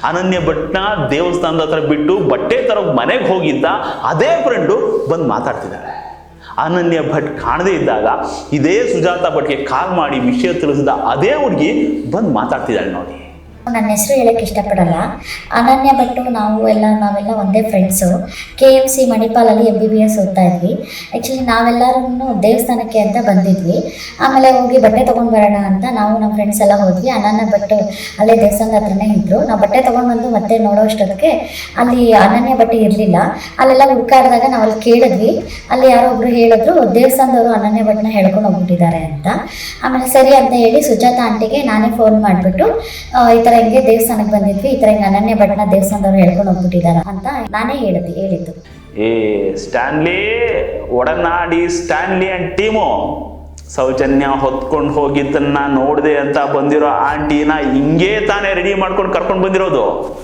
ಅನನ್ಯ ಭಟ್ನ ದೇವಸ್ಥಾನದ ಹತ್ರ ಬಿಟ್ಟು ಬಟ್ಟೆ ತರೋಕೆ ಮನೆಗೆ ಹೋಗಿದ್ದ ಅದೇ ಫ್ರೆಂಡು ಬಂದು ಮಾತಾಡ್ತಿದ್ದಾಳೆ. ಅನನ್ಯ ಭಟ್ ಕಾಣದೇ ಇದ್ದಾಗ ಇದೇ ಸುಜಾತಾ ಭಟ್ಗೆ ಕಾಲ್ ಮಾಡಿ ವಿಷಯ ತಿಳಿಸಿದ ಅದೇ ಹುಡುಗಿ ಬಂದು ಮಾತಾಡ್ತಿದ್ದಾಳೆ ನೋಡಿ. ನನ್ನ ಹೆಸರು ಹೇಳಕ್ಕೆ ಇಷ್ಟಪಡಲ್ಲ. ಅನನ್ಯ ಭಟ್ಟು ನಾವೆಲ್ಲ ಒಂದೇ ಫ್ರೆಂಡ್ಸು. KMC ಮಣಿಪಾಲಲ್ಲಿ MBBS ಓದ್ತಾ ಇದ್ವಿ. ಆ್ಯಕ್ಚುಲಿ ನಾವೆಲ್ಲರೂ ದೇವಸ್ಥಾನಕ್ಕೆ ಅಂತ ಬಂದಿದ್ವಿ. ಆಮೇಲೆ ಹೋಗಿ ಬಟ್ಟೆ ತೊಗೊಂಡು ಬರೋಣ ಅಂತ ನಾವು ನಮ್ಮ ಫ್ರೆಂಡ್ಸ್ ಎಲ್ಲ ಹೋದ್ವಿ. ಅನನ್ಯ ಭಟ್ಟು ಅಲ್ಲೇ ದೇವಸ್ಥಾನದ ಹತ್ರನೇ ಇದ್ದರು. ನಾವು ಬಟ್ಟೆ ತೊಗೊಂಡು ಬಂದು ಮತ್ತೆ ನೋಡೋ ಅಷ್ಟೊತ್ತಿಗೆ ಅಲ್ಲಿ ಅನನ್ಯ ಭಟ್ಟು ಇರಲಿಲ್ಲ. ಅಲ್ಲೆಲ್ಲ ಹುಡುಕಾಡಿದಾಗ ನಾವು ಅಲ್ಲಿ ಕೇಳಿದ್ವಿ. ಅಲ್ಲಿ ಯಾರೋ ಒಬ್ರು ಹೇಳಿದ್ರು ದೇವಸ್ಥಾನದವರು ಅನನ್ಯ ಭಟ್ನ ಹೇಳ್ಕೊಂಡು ಹೋಗ್ಬಿಟ್ಟಿದ್ದಾರೆ ಅಂತ. ಆಮೇಲೆ ಸರಿ ಅಂತ ಹೇಳಿ ಸುಜಾತಾ ಆಂಟಿಗೆ ನಾನೇ ಫೋನ್ ಮಾಡಿಬಿಟ್ಟು ಈ ಥರ ಹಿಂಗೆ ದೇವಸ್ಥಾನಕ್ಕೆ ಬಂದಿದ್ವಿ, ಈ ಥರ ಹಿಂಗೆ ಅನನ್ಯ ಭಟ್ನ ದೇವಸ್ಥಾನದವ್ರು ಹೇಳ್ಕೊಂಡು ಹೋಗ್ಬಿಟ್ಟಿದ್ದಾರೆ ಅಂತ ನಾನೇ ಹೇಳಿದ್ದು. ಸ್ಟ್ಯಾನ್ಲಿ ಒಡನಾಡಿ ಸ್ಟ್ಯಾನ್ಲಿ ಅಂಡ್ ಟೀಮು ಸೌಜನ್ಯ ಹೊತ್ಕೊಂಡು ಹೋಗಿದ್ದನ್ನ ನೋಡಿದೆ ಅಂತ ಬಂದಿರೋ ಆಂಟಿನ ಹಿಂಗೆ ತಾನೇ ರೆಡಿ ಮಾಡ್ಕೊಂಡು ಕರ್ಕೊಂಡು ಬಂದಿರೋದು.